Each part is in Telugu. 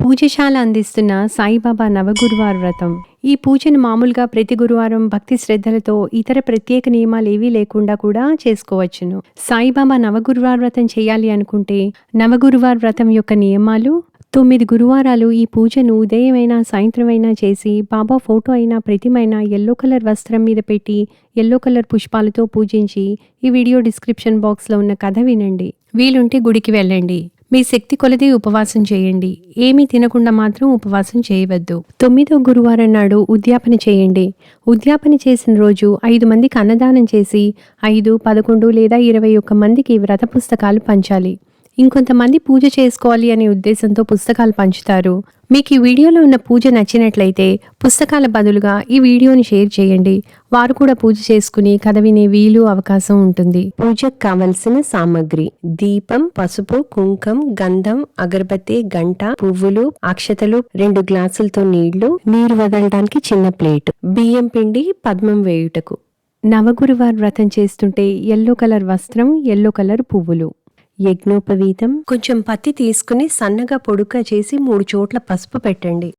పూజశాల అందిస్తున్న సాయిబాబా నవగురువార వ్రతం. ఈ పూజను మామూలుగా ప్రతి గురువారం భక్తి శ్రద్ధలతో ఇతర ప్రత్యేక నియమాలేవీ లేకుండా కూడా చేసుకోవచ్చును. సాయిబాబా నవగురువార వ్రతం చేయాలి అనుకుంటే నవగురువార వ్రతం యొక్క నియమాలు: 9 గురువారాలు ఈ పూజను ఉదయమైనా సాయంత్రమైనా చేసి బాబా ఫోటో అయినా ప్రతిమైనా ఎల్లో కలర్ వస్త్రం మీద పెట్టి ఎల్లో కలర్ పుష్పాలతో పూజించి ఈ వీడియో డిస్క్రిప్షన్ బాక్స్లో ఉన్న కథ వినండి. వీలుంటే గుడికి వెళ్ళండి. మీ శక్తి కొలది ఉపవాసం చేయండి. ఏమీ తినకుండా మాత్రం ఉపవాసం చేయవద్దు. 9వ గురువారం నాడు ఉద్యాపన చేయండి. ఉద్యాపన చేసిన రోజు 5 మందికి అన్నదానం చేసి 5, 11 లేదా 21 మందికి వ్రత పుస్తకాలు పంచాలి. ఇంకొంతమంది పూజ చేసుకోవాలి అనే ఉద్దేశంతో పుస్తకాలు పంచుతారు. మీకు ఈ వీడియోలో ఉన్న పూజ నచ్చినట్లయితే పుస్తకాల బదులుగా ఈ వీడియోని షేర్ చేయండి. వారు కూడా పూజ చేసుకుని కథ వినే వీలు అవకాశం ఉంటుంది. పూజకు కావలసిన సామగ్రి: దీపం, పసుపు, కుంకం, గంధం, అగరబత్తి, గంట, పువ్వులు, అక్షతలు, 2 గ్లాసులతో నీరు వదలడానికి చిన్న ప్లేట్, బియ్యం పిండి పద్మం వేయుటకు. నవగురువార వ్రతం చేస్తుంటే ఎల్లో కలర్ వస్త్రం, ఎల్లో కలర్ పువ్వులు. యజ్ఞోపవీతం: కొంచెం పత్తి తీసుకుని సన్నగా పొడుగ్గా చేసి 3 చోట్ల పసుపు పెట్టండి.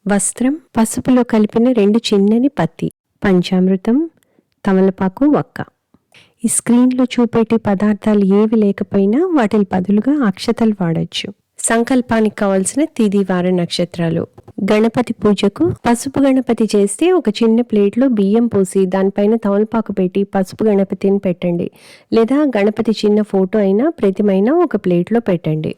వస్త్రం, పసుపులో కలిపిన 2 చిన్నని పత్తి, పంచామృతం, తమలపాకు, వక్క. ఈ స్క్రీన్లో చూపెట్టే పదార్థాలు ఏవి లేకపోయినా వాటి బదులుగా అక్షతలు వాడచ్చు. సంకల్పానికి కావలసిన తిథి, వార, నక్షత్రాలు. గణపతి పూజకు పసుపు గణపతి చేస్తే ఒక చిన్న ప్లేట్లో బియ్యం పోసి దానిపైన తమలపాకు పెట్టి పసుపు గణపతిని పెట్టండి. లేదా గణపతి చిన్న ఫోటో అయినా ప్రతిమైనా ఒక ప్లేట్లో పెట్టండి.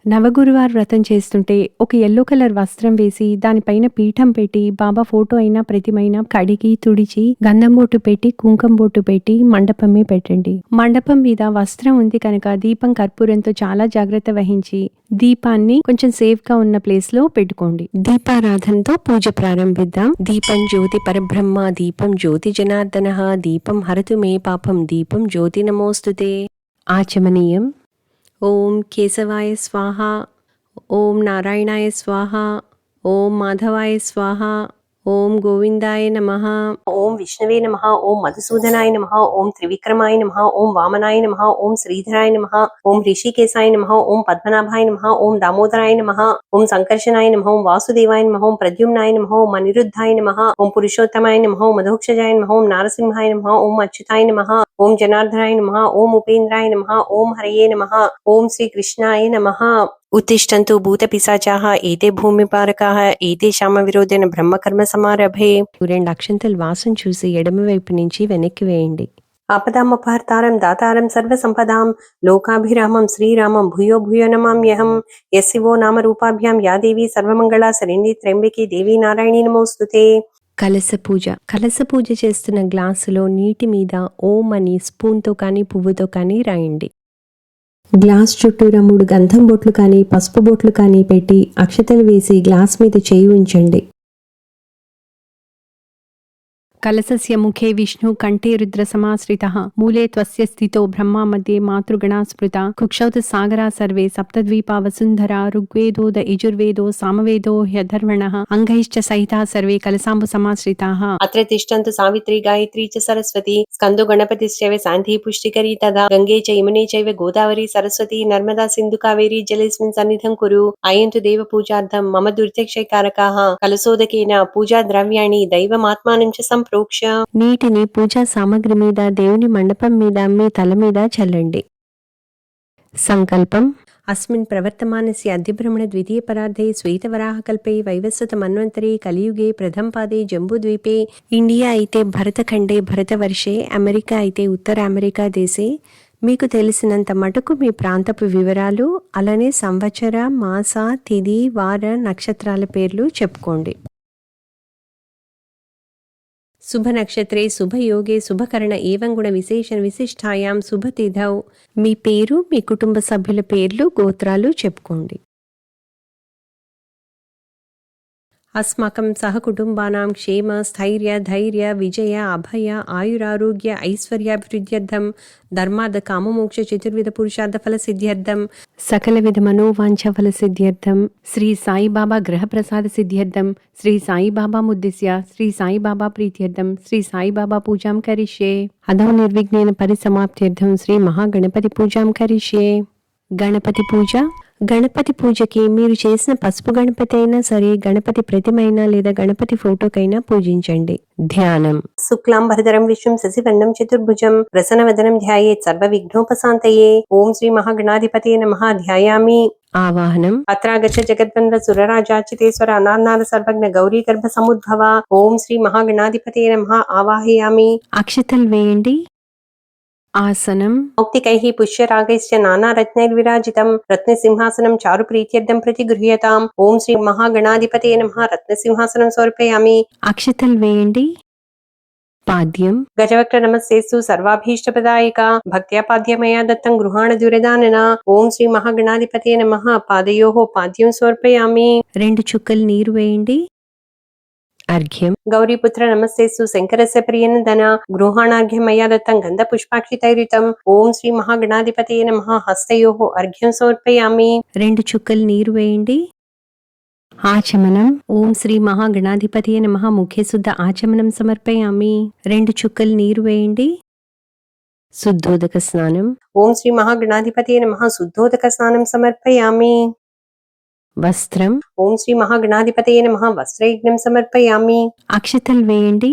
నవగురువార వ్రతం చేస్తుంటే ఒక ఎల్లో కలర్ వస్త్రం వేసి దానిపైన పీఠం పెట్టి బాబా ఫోటో అయినా ప్రతిమైనా కడిగి తుడిచి గంధం బొట్టు పెట్టి కుంకం బొట్టు పెట్టి మండపమే పెట్టండి. మండపం మీద వస్త్రం ఉంది కనుక దీపం కర్పూరంతో చాలా జాగ్రత్త వహించి దీపాన్ని కొంచెం సేఫ్ గా ఉన్న ప్లేస్ లో పెట్టుకోండి. దీపారాధనతో పూజ ప్రారంభిద్దాం. దీపం జ్యోతి పరబ్రహ్మ, దీపం జ్యోతి జనార్దన, దీపం హరతు మే పాపం, దీపం జ్యోతి నమోస్తుతే. ఆచమనీయం: ఓం కేశవాయ స్వాహ, ఓం నారాయణాయ స్వాహ, ఓం మాధవాయ స్వాహ, ఓం గోవిందాయ నమః, ఓం విష్ణవే నమః, ఓం మధుసూదనాయ నమః, ఓం త్రివిక్రమాయ నమః, ఓం వామనాయ నమః, ఓం శ్రీధరాయ నమః, ఓం ఋషికేశాయ నమః, ఓం పద్మనాభాయ నమః, ఓం దామోదరాయ నమః, ఓం సంకర్షణాయ నమః, ఓం వాసుదేవాయ నమః, ఓం ప్రద్యుమ్నాయ నమః, ఓం అనిరుద్ధాయ నమః, ఓం పురుషోత్తమాయ నమః, ఓం మధోక్షజాయ నమః, ఓం నారసింహాయ నమః, ఓం అచ్యుతాయ నమః, ఓం జనార్దనాయ నమః, ఓం ఉపేంద్రాయ నమః, ఓం హరయే నమః, ఓం శ్రీకృష్ణాయ నమః. ఉత్తిష్టంతు భూత పిశాచాః ఏతే భూమిపారకాః ఏతేషాం విరోధేన బ్రహ్మకర్మ సమారభే. 2 అక్షంతలు వాసం చూసి ఎడమవైపు నుంచి వెనక్కి వేయండి. ఆపదామపహర్తారం దాతారం సర్వసంపదాం లోకాభిరామం శ్రీరామం భూయో భూయో నమామ్యహం. యస్సివో నామరూపాభ్యాం యా దేవీ సర్వమంగళా శరణ్యే త్ర్యంబకే దేవీ నారాయణీ నమోస్తుతే. కలశ పూజ. కలశ పూజ చేస్తున్న గ్లాసులో నీటి మీద ఓం అని స్పూన్తో కానీ పువ్వుతో కానీ రాయండి. గ్లాస్ చుట్టూరా 3 గంధం బొట్లు కానీ పసుపు బొట్లు కానీ పెట్టి అక్షతలు వేసి గ్లాస్ మీద చేయి ఉంచండి. కలశస్య ముఖే విష్ణు కంఠే రుద్ర సమాశ్రితః మూలే త్వస్య స్థితో బ్రహ్మ మధ్యే మాతృగణా స్మృత కుక్షౌత సాగరా సర్వే సప్తద్వీపా వసుంధరా ఋగ్వేదోద యజుర్వేదో సామవేదో హ్యధర్వణః అంగైశ్చ సహితా సర్వే కలశాంబు సమాశ్రితాః. అత్ర తిష్టంతు సావిత్రి గాయత్రీ చ సరస్వతి స్కందో గణపతిశ్చైవ శాంతి పుష్టికరీ తదా గంగే చ యమునే చైవ గోదావరి సరస్వతి నర్మదా సింధు కావేరీ జలేస్మిన్ సన్నిధం కురు. అయంతు దేవ పూజార్థం మమ దుర్దక్షైకారకాః కలశోదకేన పూజా ద్రవ్యాణి దైవమాత్మానం చ సంప్రోక్ష. నీటిని పూజా సామగ్రి మీద, దేవుని మండపం మీద, మీ తల మీద చల్లండి. సంకల్పం: అస్మిన్ ప్రవర్తమానస్య అద్యభ్రమణ ద్వితీయ పరార్ధే శ్వేతవరాహకల్పే వైవస్వత మన్వంతరే కలియుగే ప్రథమ పాదే జంబూద్వీపే. ఇండియా అయితే భరతఖండే భరతవర్షే, అమెరికా అయితే ఉత్తర అమెరికా దేశే. మీకు తెలిసినంత మటుకు మీ ప్రాంతపు వివరాలు, అలానే సంవత్సర, మాస, తిథి, వార, నక్షత్రాల పేర్లు చెప్పుకోండి. శుభ నక్షత్రే శుభయోగే శుభకరణ ఏవం గుణ విశేషణ విశిష్టాయాం శుభతిథౌ. మీ పేరు, మీ కుటుంబ సభ్యుల పేర్లు, గోత్రాలు చెప్పుకోండి. अस्माकं सहकुटुम्बानां क्षेम स्थैर्य धैर्य विजय अभय आयुरारोग्य ऐश्वर्याभिवृद्ध्यर्थं धर्मार्थ काममोक्ष चतुर्विध पुरुषार्थ फल सिद्ध्यर्थं सकलविध मनोवांఛ फल सिद्ध्यर्थं श्री साईबाबा ग्रह प्रसाद सिद्ध्यर्थं श्री साईबाबा मुद्दिश्य श्री साईबाबा प्रीत्यर्थं श्री साईबाबा पूजां करिष्ये अधो निर्विघ्नेन परिसमाप्त्यर्थं श्री महागणपति पूजां करिष्ये గణపతి పూజ. గణపతి పూజకి మీరు చేసిన పసుపు గణపతి అయినా సరే, గణపతి ప్రతిమ అయినా లేదా గణపతి ఫోటోకైనా పూజించండి. ధ్యానం. శుక్లాంబరధరం విష్ణుం శశివర్ణం చతుర్భుజం ప్రసన్నవదనం ధ్యాయేత్ సర్వ విఘ్నోపశాంతయే. ఓం శ్రీ మహాగణాధిపతయే నమః. ధ్యాయామి. ఆవాహనం. అత్రాగచ్చ జగద్వంద్ర సురరాజాచితేశ్వర అనాథనాథ సర్వజ్ఞ గౌరీ గర్భ సముద్భవ. ఓం శ్రీ మహాగణాధిపతయే నమః. ఆవాహయామి. అక్షతలు వేయండి. ఆసనం. మౌక్తికైః పుష్యరాగైశ్చ నానారత్నైర్విరాజితం రత్నసింహాసనం చారు ప్రీత్యర్థం ప్రతిగృహ్యతాం. ఓం శ్రీ మహాగణాధిపతయే నమః. రత్నసింహాసనం సమర్పయామి. అక్షతలు వేయండి. పాద్యం. గజవక్ర నమస్తేస్తు సర్వాభీష్టప్రదాయక భక్త్యా పాద్యమయా దత్తం గృహాణ దురదానన. ఓం శ్రీ మహాగణాధిపతయే నమః. పాదయోః పాద్యం సమర్పయామి. 2 చుక్కలు నీరు వేయండి. అర్ఘ్యం. గౌరీపుత్ర నమస్తేస్తు శంకరస్య ప్రియనందన గృహాణార్ఘ్యం మయా దత్తం గంధ పుష్పాక్షితైరితం. ఓం శ్రీ మహాగణాధిపతయే నమః. హస్తయోః అర్ఘ్యం సమర్పయామి. 2 చుక్కలు నీరు వేయండి. ఆచమనం. ఓం శ్రీ మహాగణాధిపతయే నమః. ముఖే శుద్ధ ఆచమనం సమర్పయామి. 2 చుక్కలు నీరు వేయండి. శుద్ధోదక స్నానం. ఓం శ్రీ మహాగణాధిపతయే నమః. శుద్ధోదక స్నానం సమర్పయామి. వస్త్రం. ఓం శ్రీ మహాగణాధిపతయే నమః. వస్త్రయజ్ఞం సమర్పయామి. అక్షతలు వేయండి.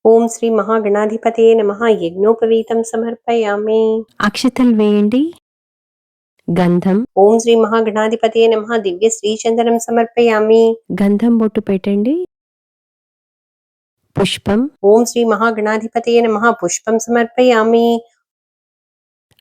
ఓం శ్రీ మహాగణాధిపతయే నమః. యజ్ఞోపవీతం సమర్పయామి. అక్షతలు వేయండి. గంధం. ఓం శ్రీ మహాగణాధిపతయే నమః. దివ్య శ్రీచందనం సమర్పయామి. గంధం బొట్టు పెట్టండి. పుష్పం. ఓం శ్రీ మహాగణాధిపతయే నమః. పుష్పం సమర్పయామి.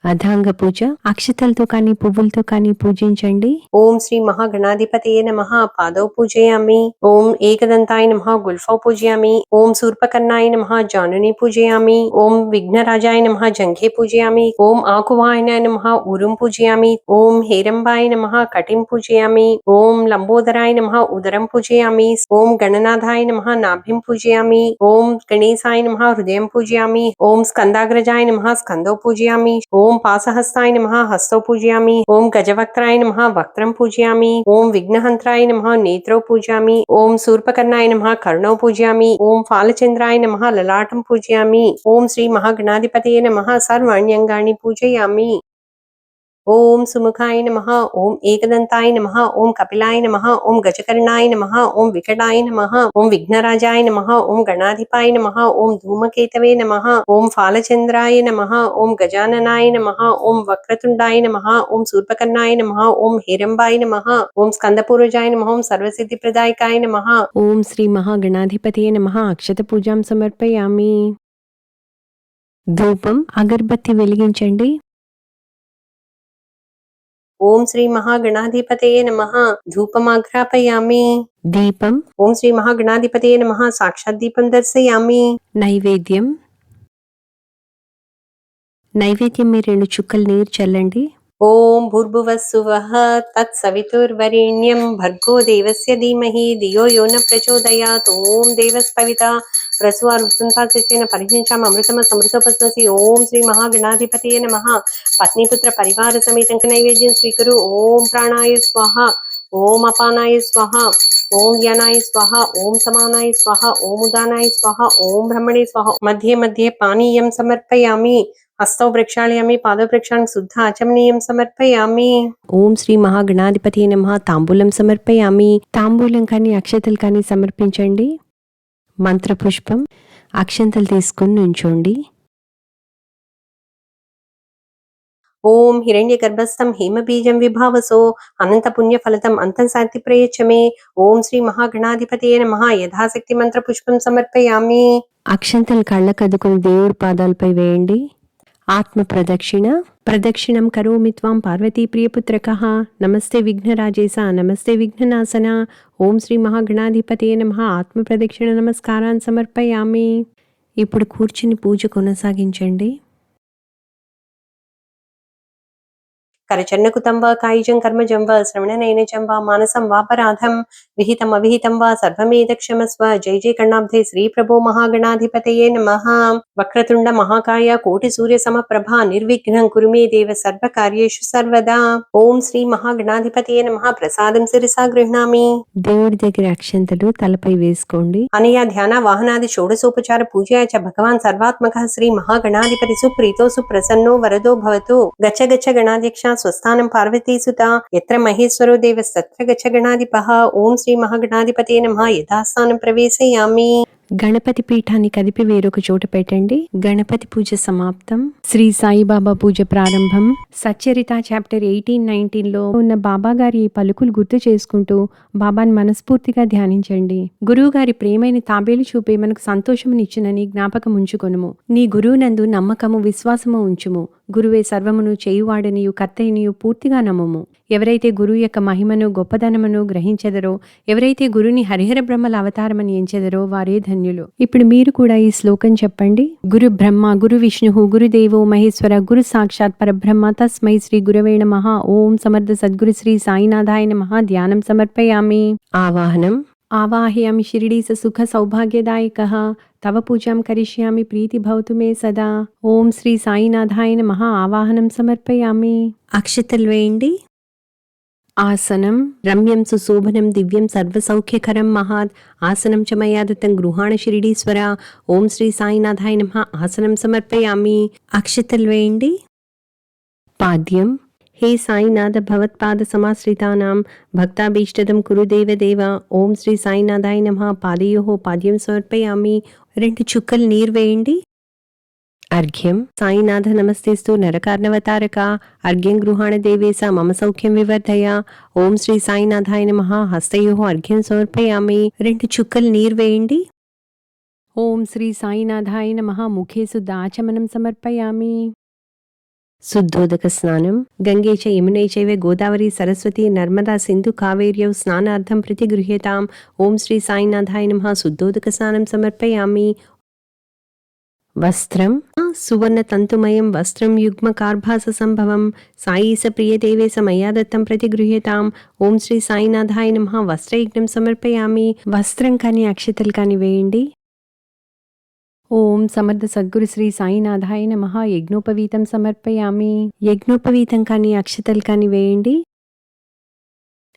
అధాంగ పూజ. అక్షతలతో కానీ పువ్వులతో కానీ పూజించండి. ఓం శ్రీ మహాగణాధిపతయే నమః. పాదౌ పూజయామి. ఓం ఏకదంతాయ నమః. గుల్ఫౌ పూజయామి. ఓం శూర్పకర్ణాయ నమః. జానుని పూజయామి. ఓం విఘ్నరాజాయ నమః. జంఘే పూజయామి. ఓం ఆకువాయనాయ నమః. ఉరుం పూజయామి. ఓం హేరంబాయ నమః. కటిం పూజయామి. ఓం లంబోదరాయ నమః. ఉదరం పూజయామి. ఓం గణనాథాయ నమః. నాభిం పూజయామి. ఓం గణేశాయ నమః. హృదయం పూజయామి. ఓం స్కందాగ్రజాయ నమః. స్కందౌ పూజయామి. ఓం పాసహస్తాయ నమః. హస్తౌ పూజయామి. ఓం గజవక్త్రాయ నమః. వక్త్రం పూజయామి. ఓం విఘ్నహంత్రాయ నమః. నేత్రౌ పూజయామి. ఓం శూర్పకర్ణాయ నమః. కర్ణౌ పూజయామి. ఓం ఫాలచంద్రాయ నమః. లలాటం పూజయామి. ఓం శ్రీ మహాగణాధిపతయే నమః. సర్వాణ్యంగాని పూజయామి. ఓం సుముఖాయ నమః. ఓం ఏకదంతాయ నమః. ఓం కపిలాయ నమః. ఓం గజకర్ణాయ నమః. ఓం వికటాయ నమః. ఓం విఘ్నరాజాయ నమః. ఓం గణాధిపాయ నమః. ఓం ధూమకేతవే నమః. ఓం ఫాలచంద్రాయ నమః. ఓం గజాననాయ నమః. ఓం వక్రతుండాయ నమః. ఓం శూర్పకర్ణాయ నమః. ఓం హేరంబాయ నమః. ఓం స్కందపూర్వజాయ నమః. ఓం సర్వసిద్ధిప్రదాయకాయ నమః. ఓం శ్రీ మహాగణాధిపతయే నమః. అక్షత పూజాం సమర్పయామి. ధూపం. అగర్బత్తి వెలిగించండి. ఓం శ్రీ మహాగణాధిపతయే నమః. ధూపమాఘ్రాపయామి. దీపం. ఓం శ్రీ మహాగణాధిపతయే నమః. సాక్షాత్ దీపం దర్శయామి. నైవేద్యం. నైవేద్యం మీరు 2 చుక్కలు నీరు చల్లండి. ఓం భూర్భువస్సువః తత్సవితుర్వరేణ్యం భర్గో దేవస్య ధీమహి ధియో యో న ప్రచోదయాత్. ఓం దేవస్పవిత ప్రసువారుత్తుంపాచేన పరిహించాం అమృతమ సమృతోపస్వసి. ఓం శ్రీ మహాగణాధిపతయే నమః. పత్నిపుత్ర పరివార సమేతం నైవేద్యం స్వీకురు. ఓం ప్రాణాయ స్వాహ. ఓం అపానాయ స్వాహ. ఓం జ్ఞానాయ స్వాహ. ఓం సమానాయ స్వాహ. ఓం ఉదానాయ స్వాహ. ఓం బ్రహ్మణే స్వాహ. మధ్యే మధ్యే పానీయం సమర్పయామి. హస్తౌ ప్రక్షాళయామి. పాదౌ ప్రక్షాళన శుద్ధ ఆచమనీయం సమర్పయామి. ఓం శ్రీ మహాగణాధిపతయే నమః. తాంబూలం సమర్పయామి. తాంబూలం కానీ అక్షతలు కానీ సమర్పించండి. మంత్రపుష్పం. అక్షంతలు తీసుకుని నుంచోండి. ఓం హిరణ్య గర్భస్థం హేమబీజం విభావసో అనంత పుణ్య ఫలతం అంతం శాంతి ప్రయచ్చమే. ఓం శ్రీ మహాగణాధిపతయే నమః. యథాశక్తి మంత్ర పుష్పం సమర్పయామి. అక్షంతలు కళ్ళకద్దుకుని దేవుడి పాదాలపై వేయండి. ఆత్మ ప్రదక్షిణ. ప్రదక్షిణం కరోమి త్వాం పార్వతీ ప్రియపుత్రకః. నమస్తే విఘ్నరాజేశ. నమస్తే విఘ్ననాశన. ఓం శ్రీ మహాగణాధిపతయే నమః. ఆత్మ ప్రదక్షిణ నమస్కారాన్ని సమర్పయామి. ఇప్పుడు కూర్చుని పూజ కొనసాగించండి. करचन्नकुतं वा कायिजं कर्मजं वा श्रवणनयनजं वा मानसं वापराधं विहितम् अविहितं वा सर्वमेतत्क्षमस्व। जय जय गणाब्धे श्रीप्रभो महागणाधिपतये नमः। वक्रतुण्ड महाकाय कोटिसूर्यसमप्रभा निर्विघ्नं कुरु मे देव सर्वकार्येषु सर्वदा। ఓం శ్రీ మహాగణాధిపతయే నమః. ప్రసాదం శిరసా గృహ్ణామి. దేవుడి దగ్గర అక్షంతలు తలపై వేసుకోండి. అనయా ధ్యాన వాహనాది షోడశోపచార పూజయా చ భగవాన్ సర్వాత్మకః శ్రీ మహాగణాధిపతి సుప్రీతో సుప్రసన్నో వరదో భవతు. గచ్చ గచ్చ గణాధ్యక్ష స్వస్థానం పార్వతీసుత యత్ర మహేశ్వరో దేవస్తత్ర గచ్చ గణాధిపః. ఓం శ్రీ మహాగణాధిపతయే నమః. యథాస్థానం ప్రవేశయామి. గణపతి పీఠాన్ని కదిపి వేరొక చోట పెట్టండి. గణపతి పూజ సమాప్తం. శ్రీ సాయిబాబా పూజ ప్రారంభం. సచ్చరిత చాప్టర్ 18-19లో ఉన్న బాబా గారి ఈ పలుకులు గుర్తు చేసుకుంటూ బాబాని మనస్ఫూర్తిగా ధ్యానించండి. గురువు గారి ప్రేమైన తాబేలు చూపి మనకు సంతోషమునిచ్చునని జ్ఞాపకం ఉంచుకొనుము. నీ గురువునందు నమ్మకము విశ్వాసము ఉంచుము. గురువే సర్వమును చేయువాడనియు కర్తయ్యనియు పూర్తిగా నమ్ముము. ఎవరైతే గురువు యొక్క మహిమను గొప్పదనమును గ్రహించెదరో, ఎవరైతే గురుని హరిహర బ్రహ్మల అవతారమని ఎంచెదరో వారే ధన్యులు. ఇప్పుడు మీరు కూడా ఈ శ్లోకం చెప్పండి. గురు బ్రహ్మ గురు విష్ణు గురుదేవో మహేశ్వర గురు సాక్షాత్ పరబ్రహ్మ తస్మై శ్రీ గురవే నమః. ఓం సమర్థ సద్గురు శ్రీ సాయినాథాయ నమః. ధ్యానం సమర్పయామి. ఆవాహనం. ఆవాహయామి షిరిడీస సుఖ సౌభాగ్యదాయకః. తవ పూజాం కరిష్యామి ప్రీతి భవతు మే సదా. ఓం శ్రీ సాయినాథాయ నమః. ఆవాహనం సమర్పయామి. అక్షతలు వేయండి. ఆసనం. రమ్యం సుశోభనం దివ్యం సర్వసౌఖ్యకరం మహాత్. ఆసనం చ మయా దత్తం గృహాణ షిరిడీశ్వర. ఓం శ్రీ సాయినాథాయ నమః. ఆసనం సమర్పయామి. అక్షతలు వేయండి. పాద్యం. హే సాయినాథ భవత్పాద సమాశ్రితానాం భక్తాభీష్టదం కురు దేవదేవ. ఓం శ్రీ సాయినాథాయ నమః. పాదయోః పాద్యం సమర్పయామి. 2 చుక్కలు నీరు వేయండి. అర్ఘ్యం. సాయినాథ నమస్తేస్తు నరకార్ణవతారక. అర్ఘ్యం గృహాణ దేవేశ మమ సౌఖ్యం వివర్ధయ. ఓం శ్రీ సాయినాథాయ నమః. హస్తయోః అర్ఘ్యం సమర్పయామి. 2 చుక్కలు నీరు వేయండి. ఓం శ్రీ సాయినాథాయ నమః. ముఖే శుద్ధ ఆచమనం సమర్పయామి. శుద్ధోదక స్నానం. గంగే చ యమునే చైవ గోదావరి సరస్వతి నర్మదా సింధు కావేర్యౌ స్నానార్థం ప్రతిగృహ్యతాం. ఓం శ్రీ సాయినాథాయ నమః. శుద్ధోదక స్నానం సమర్పయామి. వస్త్రం. సువర్ణ తంతుమయం వస్త్రం యుగ్మ కార్భాస సంభవం. సాయీస ప్రియదేవేశ మయా దత్తం ప్రతిగృహ్యతాం. ఓం శ్రీ సాయినాథాయ నమః. వస్త్రయజ్ఞం సమర్పయామి. వస్త్రం కానీ అక్షతలు కానీ వేయండి. ఓం సమర్థ సద్గురు శ్రీ సాయినాథాయ నమః. యజ్ఞోపవీతం సమర్పయామి. యజ్ఞోపవీతం కానీ అక్షతలు కానీ వేయండి.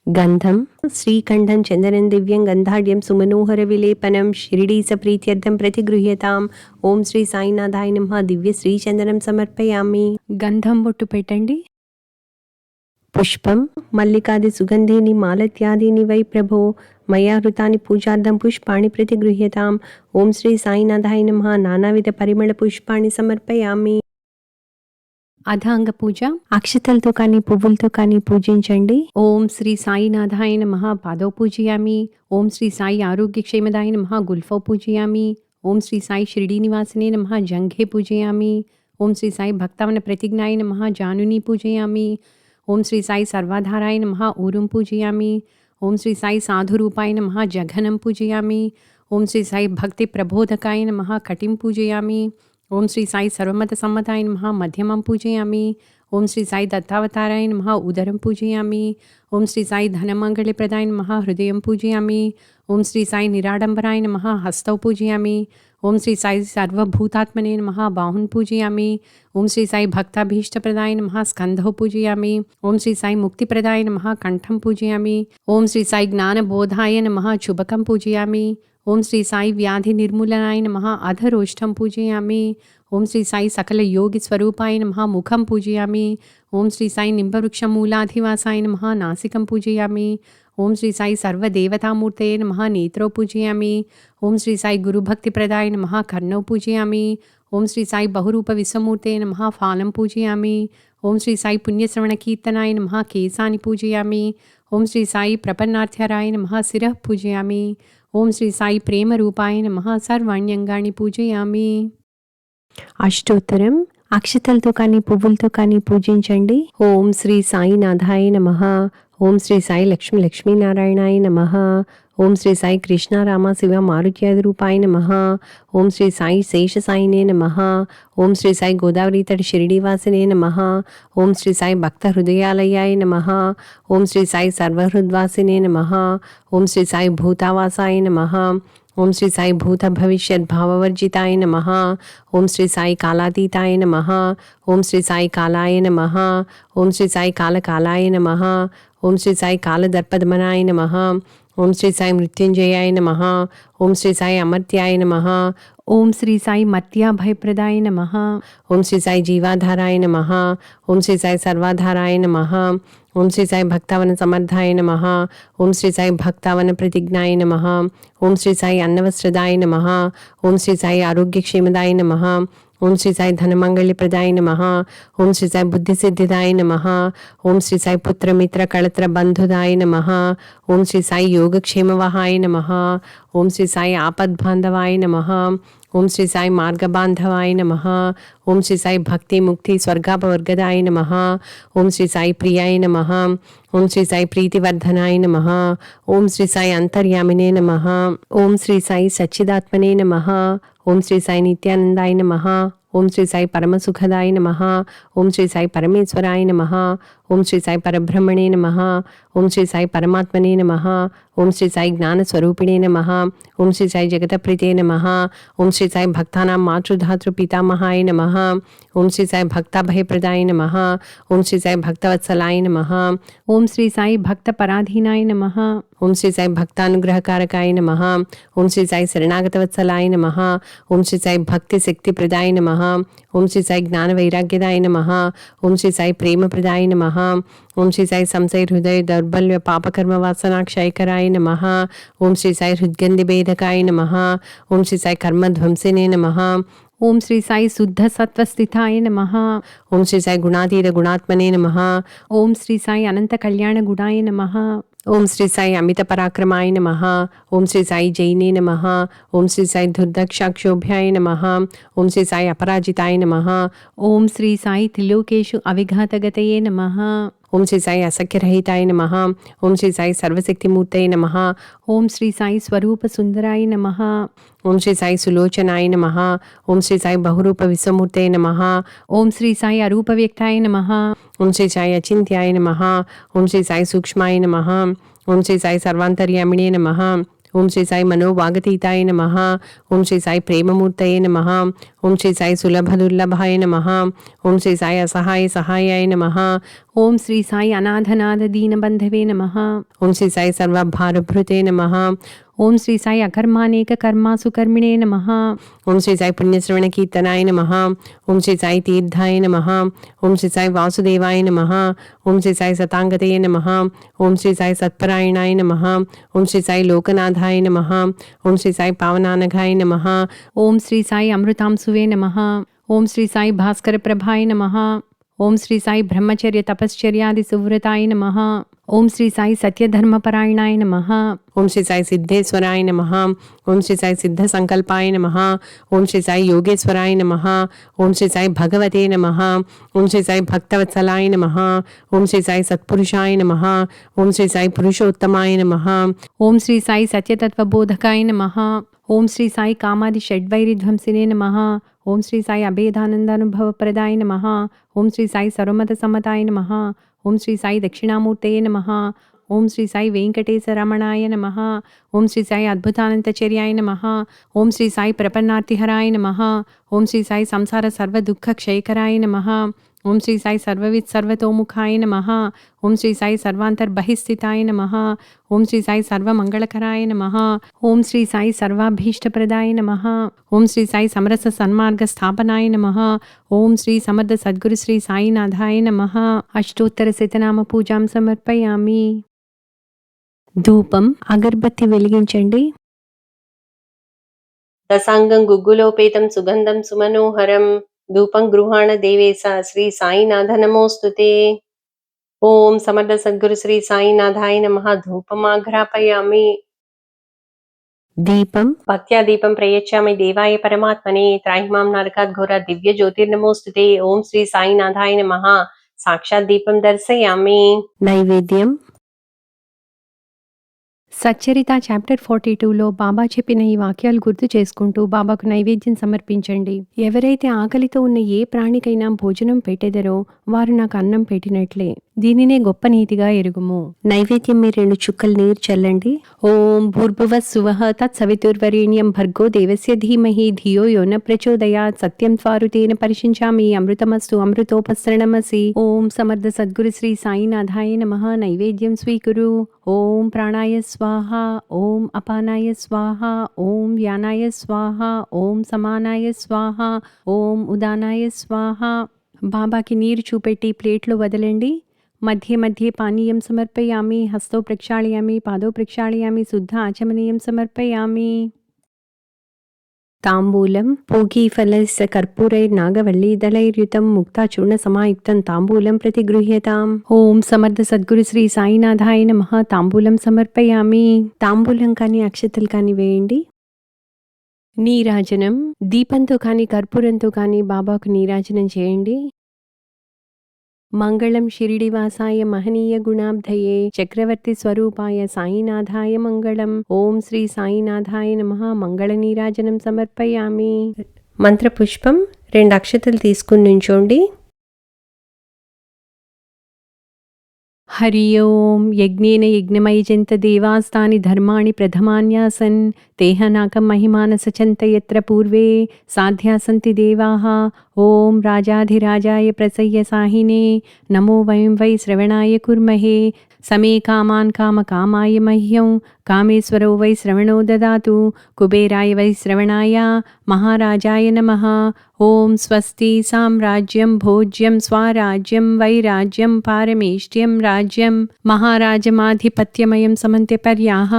గంధం. శ్రీఖండం చందనం దివ్యం గంధాఢ్యం సుమనోహర విలేపనం షిరిడీస ప్రీత్యర్థం ప్రతిగృహ్యతాం. ఓం శ్రీ సాయినాథాయ నమః. దివ్య శ్రీచందనం సమర్పయామి. గంధం బొట్టు పెట్టండి. పుష్పం. మల్లికాది సుగంధీని మాలత్యాదీని వై ప్రభో మయా హృతాని పూజార్థం పుష్పాణి ప్రతిగృహ్యతాం. ఓం శ్రీ సాయినాథాయ నమః. నానావిధ పరిమళ పుష్పాణి సమర్పయామి. అథాంగ పూజ. అక్షతలతో కానీ పువ్వులతో కానీ పూజించండి. ఓం శ్రీ సాయినాథాయ నమః. పాదౌ పూజయామి. ఓం శ్రీ సాయి ఆరోగ్యక్షేమదాయ నమః. గుల్ఫౌ పూజయామి. ఓం శ్రీ సాయి షిరిడీనివాసినే నమః. జంఘే పూజయామి. ఓం శ్రీ సాయి భక్తవన ప్రతిజ్ఞాయ నమః. జానుని పూజయామి. ఓం శ్రీ సాయి సర్వాధారాయ నమః. ఊరుం పూజయామి. ఓం శ్రీ సాయి సాధురూపాయ నమః. జఘనం పూజయామి. ఓం శ్రీ సాయి భక్తి ప్రబోధకాయ నమః. కటిం పూజయామి. ఓం శ్రీ సాయి సర్వమత సమ్మతాయ నమః. మధ్యమం పూజయామి. ఓం శ్రీ సాయి దత్తావతారాయ నమః. ఉదరం పూజయామి. ఓం శ్రీ సాయి ధనమంగళప్రదాయ నమః. హృదయం పూజయామి. ఓం శ్రీ సాయి నిరాడంబరాయ నమః. హస్తౌ పూజయామి. ఓం శ్రీ సాయి సర్వభూతాత్మనే నమః. బాహున్ పూజయామి. ఓం శ్రీ సాయి భక్తాభీష్టప్రదాయ నమః. స్కంధౌ పూజయామి. ఓం శ్రీ సాయి ముక్తిప్రదాయ నమః. కంఠం పూజయామి. ఓం శ్రీ సాయి జ్ఞానబోధాయ నమః. చుబకం పూజయామి. ఓం శ్రీ సాయి వ్యాధి నిర్మూలనాయ నమః. అధరోష్టం పూజయామి. ఓం శ్రీ సాయి సకల యోగి స్వరూపాయ నమః. ముఖం పూజయామి. ఓం శ్రీ సాయి నింబవృక్ష మూలాధివాసాయ నమః. నాసికం పూజయామి. ఓం శ్రీ సాయి సర్వదేవతామూర్తయే నమః. నేత్రౌ పూజయామి. ఓం శ్రీ సాయి గురుభక్తిప్రదాయ నమః. కర్ణౌ పూజయామి. ఓం శ్రీ సాయి బహురూప విశ్వమూర్తయే నమః. ఫాలం పూజయామి. ఓం శ్రీ సాయి పుణ్యశ్రవణ కీర్తనాయ నమః. కేశాని పూజయామి. ఓం శ్రీ సాయి ప్రపన్నార్థ్యరాయ నమః. శిరః పూజయామి. ఓం శ్రీ సాయి ప్రేమ రూపాయ నమః. సర్వాణ్యంగాని పూజయామి. అష్టోత్తరం. అక్షతలతో కానీ పువ్వులతో కానీ పూజించండి. ఓం శ్రీ సాయినాథాయ నమః. ఓం శ్రీ సాయి లక్ష్మీ లక్ష్మీనారాయణాయ నమః. ఓం శ్రీ సాయి కృష్ణ రామ శివ మారుత్యాది రూపాయ నమః. ఓం శ్రీ సాయి శేషసాయినే నమః. ఓం శ్రీ సాయి గోదావరి తటి షిరిడీవాసినే నమః. ఓం శ్రీ సాయి భక్త హృదయాలయాయ నమః. ఓం శ్రీ సాయి సర్వహృద్వాసినే నమః. ఓం శ్రీ సాయి భూతావాసాయ నమః. ఓం శ్రీ సాయి భూత భవిష్యత్ భావవర్జితాయ నమః. ఓం శ్రీ సాయి కాలాతీతాయ నమః. ఓం శ్రీ సాయి కాలాయ నమః. ఓం శ్రీ సాయి కాలకాలాయ నమః. ఓం శ్రీ సాయి కాలదర్పదమనాయ నమః. ఓం శ్రీ సాయి మృత్యుంజయాయ నమః. ఓం శ్రీ సాయి అమర్త్యాయ నమః. ఓం శ్రీ సాయి మత్యా భయప్రదాయ నమః. ఓం శ్రీ సాయి జీవాధారాయ నమః. ఓం శ్రీ సాయి సర్వాధారాయ నమః. ఓం శ్రీ సాయి భక్తావన సమర్థాయ నమః. ఓం శ్రీ సాయి భక్తావన ప్రతిజ్ఞాయ నమః. ఓం శ్రీ సాయి అన్నవస్త్రదాయ నమః. ఓం శ్రీ సాయి ఆరోగ్యక్షేమదాయ నమః. ఓం శ్రీ సాయి ధనమంగళప్రదాయ నమః. ఓం శ్రీ సాయి బుద్ధిసిద్ధిదాయ నమః. ఓం శ్రీ సాయి పుత్రమిత్ర కళత్ర బంధుదాయ నమః. ఓం శ్రీ సాయి యోగక్షేమవహాయ నమః. ఓం శ్రీ సాయి ఆపద్బాంధవాయ నమః. ఓం శ్రీ సాయి మార్గబాంధవాయ నమః. ఓం శ్రీ సాయి భక్తి ముక్తి స్వర్గాపవర్గదాయ నమః. ఓం శ్రీ సాయి ప్రియాయ నమః. ఓం శ్రీ సాయి ప్రీతివర్ధనాయ నమః. ఓం శ్రీ సాయి అంతర్యామినే నమః. ఓం శ్రీ సాయి సచ్చిదాత్మనే నమః. ఓం శ్రీ సాయి నిత్యానందాయ నమః. ఓం శ్రీ సాయి పరమసుఖదాయ నమః. ఓం శ్రీ సాయి పరమేశ్వరాయ నమః. ఓం శ్రీ సాయి పరబ్రహ్మణే నమః. ఓం శ్రీ సాయి పరమాత్మనే నమః. ఓం శ్రీ సాయి జ్ఞానస్వరూపిణే నమః. ఓం శ్రీ సాయి జగతప్రీతే నమః. ఓం శ్రీ సాయి భక్తానాం మాతృధాతృ పితామహాయ నమః. ఓం శ్రీ సాయి భక్తాభయప్రదాయ నమః. ఓం శ్రీ సాయి భక్తవత్సలాయ నమః. ఓం శ్రీ సాయి భక్త పరాధీనాయ నమః. ఓం శ్రీ సాయి భక్తానుగ్రహకారకాయ నమః. ఓం శ్రీ సాయి శరణాగతవత్సలాయ నమః. ఓం శ్రీ సాయి భక్తి శక్తి ప్రదాయ నమః. ఓం శ్రీ సాయి జ్ఞాన వైరాగ్యదాయ నమః. ఓం శ్రీ సాయి ప్రేమ ప్రదాయ నమః. ఓం శ్రీ సాయి సంశయ హృదయ దౌర్బల్య పాపకర్మ వాసనా క్షయకరాయ నమః. ఓం శ్రీ సాయి హృద్గంధి భేదకాయ నమః. ఓం శ్రీ సాయి కర్మధ్వంసినే నమః. ఓం శ్రీ సాయి శుద్ధ సత్వస్థితాయ నమః. ఓం శ్రీ సాయి గుణాతీత గుణాత్మనే నమః. ఓం శ్రీ సాయి అనంత కళ్యాణ గుణాయ నమః. ఓం శ్రీ సాయి అమిత పరాక్రమాయ నమః. ఓం శ్రీ సాయి జైనే నమః. ఓం శ్రీ సాయి దుర్దక్షాక్షోభ్యాయ నమః. ఓం శ్రీ సాయి అపరాజితాయ నమః. ఓం శ్రీ సాయి త్రిలోకేషు అవిఘాతగతయే నమః. ఓం శ్రీ సాయి అసఖ్యరహితాయ నమః. ఓం శ్రీ సాయి సర్వశక్తిమూర్తయే నమః. ఓం శ్రీ సాయి స్వరూప సుందరాయ నమః. ఓం శ్రీ సాయి సులోచనాయ నమః. ఓం శ్రీ సాయి బహురూప విశ్వమూర్తయే నమః. ఓం శ్రీ సాయి అరూప వ్యక్తాయ నమః. ఓం శ్రీ సాయి అచింత్యాయ నమః. ఓం శ్రీ సాయి సూక్ష్మాయ నమః. ఓం శ్రీ సాయి సర్వాంతర్యామిణే నమః. ఓం శ్రీ సాయి మనోవాగతీతాయ నమః. ఓం శ్రీ సాయి ప్రేమమూర్తయే నమః. ఓం శ్రీ సాయి సులభ దుర్లభాయ నమః. ఓం శ్రీ సాయి అసహాయ సహాయాయ నమః. ఓం శ్రీ సాయి అనాథనాథ దీనబంధవే నమః. ఓం శ్రీ సాయి సర్వభారభృతే నమః. ఓం శ్రీ సాయి అకర్మానేక కర్మాసు కర్మిణే నమః. ఓం శ్రీ సాయి పుణ్యశ్రవణ కీర్తనాయ నమః. ఓం శ్రీ సాయి తీర్థాయ నమః. ఓం శ్రీ సాయి వాసుదేవాయ నమః. ఓం శ్రీ సాయి సతాంగతయే నమః. ఓం శ్రీ సాయి సత్పరాయణాయ నమః. ఓం శ్రీ సాయి లోకనాథాయ నమః. ఓం శ్రీ సాయి పావనానఘాయ నమః. ఓం శ్రీ సాయి అమృతాంశువే నమః. ఓం శ్రీ సాయి భాస్కర ప్రభాయ నమః. ఓం శ్రీ సాయి బ్రహ్మచర్య తపశ్చర్యాది సువ్రతాయ నమః. ఓం శ్రీ సాయి సత్యధర్మపరాయణాయ నమః. ఓం శ్రీ సాయి సిద్ధేశ్వరాయ నమః. ఓం శ్రీ సాయి సిద్ధ సంకల్పాయ నమః. ఓం శ్రీ సాయి యోగేశ్వరాయ నమః. ఓం శ్రీ సాయి భగవతే నమః. ఓం శ్రీ సాయి భక్తవత్సలాయ నమః. ఓం శ్రీ సాయి సత్పురుషాయ నమః. ఓం శ్రీ సాయి పురుషోత్తమాయ నమః. ఓం శ్రీ సాయి సత్యతత్వబోధకాయ నమః. ఓం శ్రీ సాయి కామాది షడ్వైరిధ్వంసినే నమః. ఓం శ్రీ సాయి అభేదానందానుభవప్రదాయ నమః. ఓం శ్రీ సాయి సర్వమత సమ్మతాయ నమః. ఓం శ్రీ సాయి దక్షిణామూర్తయే నమః. ఓం శ్రీ సాయి వెంకటేశరమణాయ నమః. ఓం శ్రీ సాయి అద్భుతానంతచర్యాయ నమః. ఓం శ్రీ సాయి ప్రపన్నార్తిహరాయ నమః. ఓం శ్రీ సాయి సంసార సర్వ దుఃఖ క్షయకరాయ నమః. ఓం శ్రీ సాయి సర్వవిత్ సర్వతోముఖాయ నమః. ఓం శ్రీ సాయి సర్వాంతర్బహిస్థితాయ నమః. ఓం శ్రీ సాయి సర్వమంగళకరాయ నమః. ఓం శ్రీ సాయి సర్వాభీష్టప్రదాయ నమః. ఓం శ్రీ సాయి సమరస సన్మార్గ స్థాపనాయ నమః. ఓం శ్రీ సమర్థ సద్గురు శ్రీ సాయినాథాయ నమః. అష్టోత్తర శతనామ పూజాం సమర్పయామి. ధూపం అగర్బత్తి వెలిగించండి. రసాంగం గుగ్గులోపేతం సుగంధం సుమనోహరం ధూపం గృహాణ దేవేశ శ్రీ సాయినాథ నమోస్తుతే. ఓం సమర్థ సద్గురు శ్రీ సాయినాథాయ నమః. ధూపమాఘ్రాపయామి. దీపం భక్త్యా దీపం ప్రయచ్చామి దేవాయ పరమాత్మనే త్రాహిమాం నరకాద్ ఘోర దివ్య జ్యోతిర్నమోస్తుతే. ఓం శ్రీ సాయినాథాయ నమః. సాక్షాత్ దీపం దర్శయామి. నైవేద్యం సచ్చరిత చాప్టర్ 42లో బాబా చెప్పిన ఈ వాక్యాలు గుర్తు చేసుకుంటూ బాబాకు నైవేద్యం సమర్పించండి. ఎవరైతే ఆకలితో ఉన్న ఏ ప్రాణికైనా భోజనం పెట్టెదరో వారు నాకు అన్నం పెట్టినట్లే. దీనినే గొప్ప నీతిగా ఎరుగుము. నైవేద్యం మీ 2 చుక్కలు నీరు చల్లండి. ఓం భూర్భువః స్సువః తత్సవితుర్వరేణ్యం భర్గో దేవస్య ధీమహి ధియో యో న ప్రచోదయాత్ సత్యం త్వారుతేన పరిశించామి అమృతమస్తు అమృతోపసరణమసి. ఓం సమర్థ సద్గురు శ్రీ సాయినాథాయ నమః. నైవేద్యం స్వీకురు. ఓం ప్రాణాయ స్వాహ, ఓం అపానాయ స్వాహ, ఓం యానాయ స్వాహ, ఓం సమానాయ స్వాహ, ఓం ఉదానాయ స్వాహ. బాబాకి నీరు చూపెట్టి ప్లేట్లో వదలండి. మధ్య మధ్య పానీయం సమర్పయామి. హస్తో ప్రక్షాళయామి, పాదో ప్రక్షాళయామి, శుద్ధ ఆచమనీయం సమర్పయామి. తాంబూలం పూగీఫలస్య కర్పూరైర్నాగవల్లీదళైర్యుతం ముక్తాచూర్ణ సమాయుక్తం తాంబూలం ప్రతిగృహ్యతాం. ఓం సమర్థ సద్గురు శ్రీ సాయినాథాయ నమః. తాంబూలం సమర్పయామి. తాంబూలం కానీ అక్షతలు కానీ వేయండి. నీరాజనం దీపంతో కానీ కర్పూరంతో కానీ బాబాకు నీరాజనం చేయండి. మంగళం షిరిడివాసాయ మహనీయ గుణాబ్ధయే చక్రవర్తి స్వరూపాయ సాయినాథాయ మంగళం. ఓం శ్రీ సాయినాథాయ నమః. మంగళ నీరాజనం సమర్పయామి. మంత్రపుష్పం 2 అక్షతలు తీసుకుని నుంచోండి. హరి ఓం. యజ్ఞేన యజ్ఞమయజంత దేవాస్తాని ధర్మాణి ప్రథమాన్యాసన్ తేహనాకం మహిమాన సచంత యత్ర పూర్వే సాధ్యాసంతి దేవాః. ఓం రాజాధిరాజాయ ప్రసయ్య సాహినే నమో వయం వై శ్రవణాయ కుర్మహే. సమే కామాన్ కామకామాయ మహ్యం కామేశ్వరో వై శ్రవణో దదాతు. కుబేరాయ వై శ్రవణాయ మహారాజాయ నమః. ఓం స్వస్తి సామ్రాజ్యం భోజ్యం స్వరాజ్యం వైరాజ్యం పారమేష్ట్యం రాజ్యం మహారాజమాధిపత్యమయం సమంత్యపర్యాః.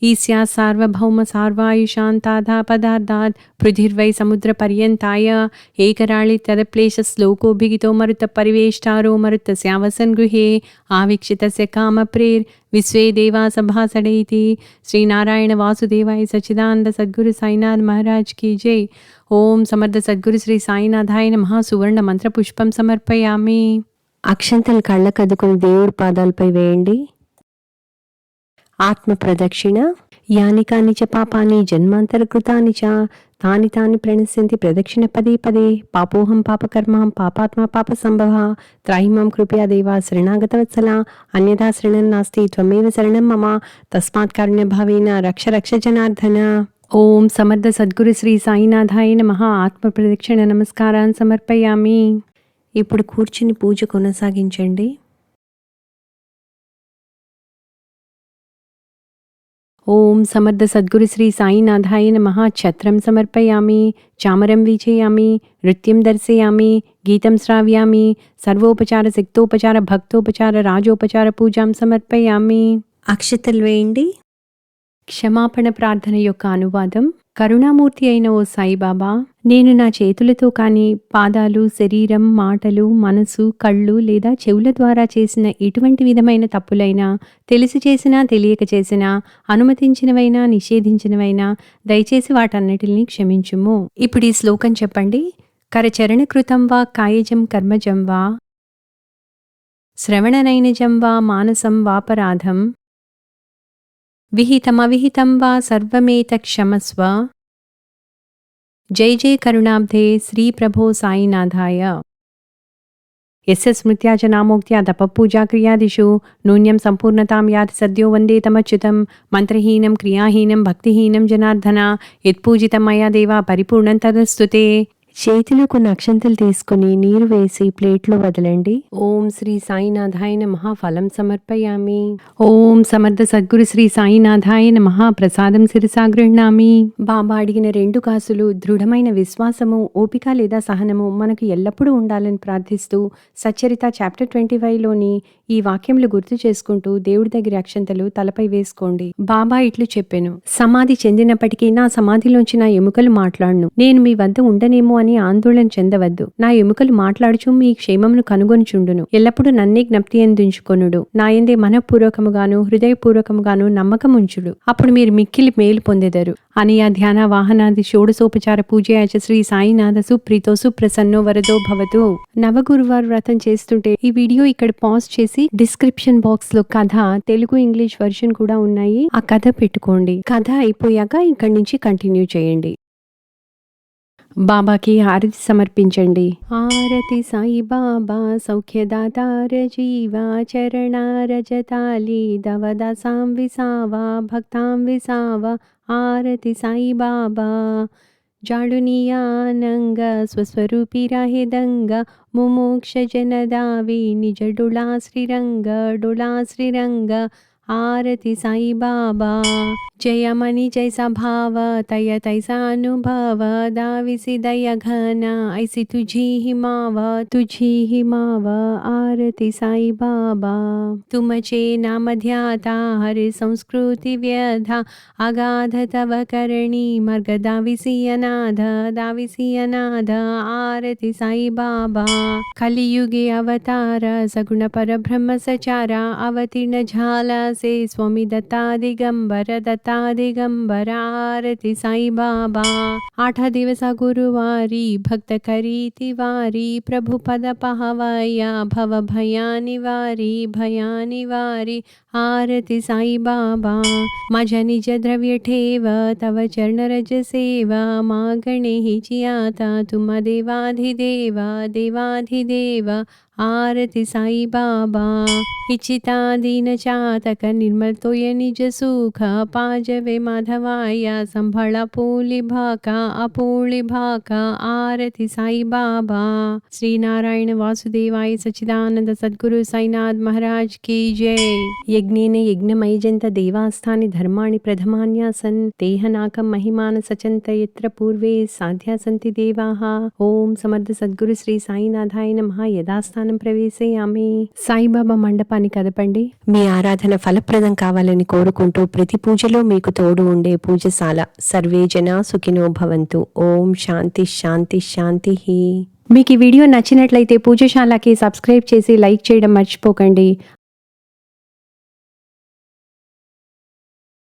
ఈస్యా సార్వభౌమ సార్వాయుషాంతాధా పదార్థాత్ పృథిర్వై సముద్రపర్యంతాయ ఏకరాళి తదప్లేశ శ్లోకోభిగితో మరుత పరివేష్టారో మరుతస్యావసన్ గృహే ఆవిక్షితస్య కామప్రేర్ విశ్వే దేవా సభాసడైతి. శ్రీనారాయణ వాసుదేవాయ సచ్చిదానంద సద్గురు సాయినాథ్ మహారాజ్ కీ జై. ఓం సమర్థ సద్గురు శ్రీ సాయినాథాయ నమః. సువర్ణ మంత్ర పుష్పం సమర్పయామి. అక్షంతలు కళ్ళకద్దుకుని దేవుడి పాదాలపై వేయండి. ఆత్మ ప్రదక్షిణ. యాని కాని చ పాపాని జన్మాంతరకృతాని చ తాని తాని ప్రణశ్యంతి ప్రదక్షిణ పదే పదే. పాపోహం పాపకర్మహం పాపాత్మ పాప సంభవ. త్రాహిమాం కృపయా దేవా శరణాగతవత్సల. అన్యథా శరణం నాస్తి త్వమేవ శరణం మమ. తస్మాత్ కారుణ్యభావేన రక్ష రక్ష జనార్దన. ఓం సమర్థ సద్గురు శ్రీ సాయినాథాయ నమః. ఆత్మ ప్రదక్షిణ నమస్కారాన్ని సమర్పయామి. ఇప్పుడు కూర్చుని పూజ కొనసాగించండి. ఓం సమర్థ సద్గురు శ్రీ సాయినాథాయ నమః. ఛత్రం సమర్పయామి. చామరం వీచయామి. నృత్యం దర్శయామి. గీతం శ్రావ్యామి. సర్వోపచార శక్తోపచార భక్తోపచార రాజోపచార పూజాం సమర్పయామి. అక్షతలు వేయండి. క్షమాపణ ప్రార్థన యొక్క అనువాదం. కరుణామూర్తి అయిన ఓ సాయిబాబా, నేను నా చేతులతో కానీ పాదాలు, శరీరం, మాటలు, మనసు, కళ్ళు లేదా చెవుల ద్వారా చేసిన ఎటువంటి విధమైన తప్పులైనా, తెలిసి చేసినా తెలియక చేసినా, అనుమతించినవైనా నిషేధించినవైనా దయచేసి వాటన్నిటిని క్షమించుము. ఇప్పుడు ఈ శ్లోకం చెప్పండి. కరచరణకృతం వా కాయజం కర్మజం వా శ్రవణనైనజం వా మానసం వాపరాధం విహితమవిహితం వా సర్వమేతక్షమస్వ. జై జై కరుణాబ్ధే శ్రీ ప్రభో సాయినాథాయ. యస్య స్మృత్యా చ నామోక్త్యా తపఃపూజా క్రియాదిషు నూన్యం సంపూర్ణతాం యాతి సద్యో వందే తమచ్యుతం. మంత్రహీనం క్రియాహీనం భక్తిహీనం జనార్దన యత్పూజితం మయా దేవా పరిపూర్ణం తదస్తుతే. చేతిలో కొన్ని అక్షంతలు తీసుకుని నీరు వేసి ప్లేట్లో వదలండి. ఓం శ్రీ సాయినాథాయ నమః. ఫలం సమర్పయామి. ఓం సమర్థ సద్గురు శ్రీ సాయినాథాయ నమః. ప్రసాదం శిరసా గృహ్ణామి. బాబా అడిగిన 2 కాసులు దృఢమైన విశ్వాసము, ఓపిక లేదా సహనము మనకు ఎల్లప్పుడూ ఉండాలని ప్రార్థిస్తూ సచ్చరిత చాప్టర్ 25లోని ఈ వాక్యములు గుర్తు చేసుకుంటూ దేవుడి దగ్గర అక్షంతలు తలపై వేసుకోండి. బాబా ఇట్లు చెప్పెను. సమాధి చెందినప్పటికీ నా సమాధిలోంచి నా ఎముకలు మాట్లాడును. నేను మీ వద్ద ఉండనేమో అని ఆందోళన చెందవద్దు. నా ఎముకలు మాట్లాడుచు మీ క్షేమమును కనుగొనుచుండును. ఎల్లప్పుడూ నన్నే జ్ఞప్తి ఎందుంచుకొనుడు. నా యందే మనఃపూర్వకముగాను హృదయపూర్వకముగాను నమ్మకముంచుడు. అప్పుడు మీరు మిక్కిలి మేలు పొందెదరు అని ఆ ధ్యాన వాహనాది షోడశోపచార పూజయాచ శ్రీ సాయినాథ సుప్రీతో సుప్రసన్నో వరదో భవతు. నవగురువార వ్రతం చేస్తుంటే ఈ వీడియో ఇక్కడ పాజ్ చేసి డిస్క్రిప్షన్ బాక్స్ లో కథ తెలుగు ఇంగ్లీష్ వర్షన్ కూడా ఉన్నాయి, ఆ కథ పెట్టుకోండి. కథ అయిపోయాక ఇక్కడి నుంచి కంటిన్యూ చేయండి. బాబాకి హారతి సమర్పించండి. హారతి సాయి బాబా సౌఖ్యదాతార జీవా చరణారజతాలి దవదాసాం విసావా భక్తాం విసావా. హారతి సాయి బాబా జాడునియానంగ స్వస్వరూపి రాహేదంగ ముమోక్ష జనదావి నిజ డుళా శ్రీరంగ డుళా శ్రీరంగ. ఆరతి సాయి బాబా జయమణి జైసా భావ తయ తైసా అనుభవ దావిసి దయ ఘన ఐసి తుझी ही माव. आरती साई बाबा तुमचे नाम ध्याता हरि संस्कृति व्यधा अगाध तव करणी मर्ग दाविसी अनाथ आरती साई बाबा कलियुगे अवतार सगुण पर ब्रह्म सचारा अवतीर्ण झाला से स्वामी दत्ता दिगंबर आरती साई बाबा. 8 दिवसा गुरुवारी भक्त करी तिवारी प्रभु पद पहावया भव भयानि वारी. आरती साई बाबा माझ्या निज द्रव्य ठेव तव चरण रज सेवा मागणे हिची आता तुम देवाधिदेव. आरती साई बाबा इच्छिता दीन चातक निर्मल तोय निज सुख पाजवे माधवाया संभाळा अपोळी भाका. आरती साई बाबा श्री नारायण वासुदेवाय सच्चिदानंद सद्गुरु साईनाथ महाराज की जय. यज्ञेन यज्ञमयजन्त देवास्थानि धर्माणि प्रथमान्यासन् तेहनाकं महिमान सचन्त यत्र पूर्वे साध्या सन्ति देवाः. ओम समर्थ सद्गुरु श्री साईनाथाय नमः. यदास्थानं ప్రవేశయామి. సాయిబాబా మండపాన్ని కదపండి. మీ ఆరాధన ఫలప్రదం కావాలని కోరుకుంటూ ప్రతి పూజలో మీకు తోడు ఉండే పూజశాల. సర్వే జనా సుఖినో భవంతు. ఓం శాంతి శాంతి శాంతి. మీకు ఈ వీడియో నచ్చినట్లయితే పూజశాలకి సబ్స్క్రైబ్ చేసి లైక్ చేయడం మర్చిపోకండి.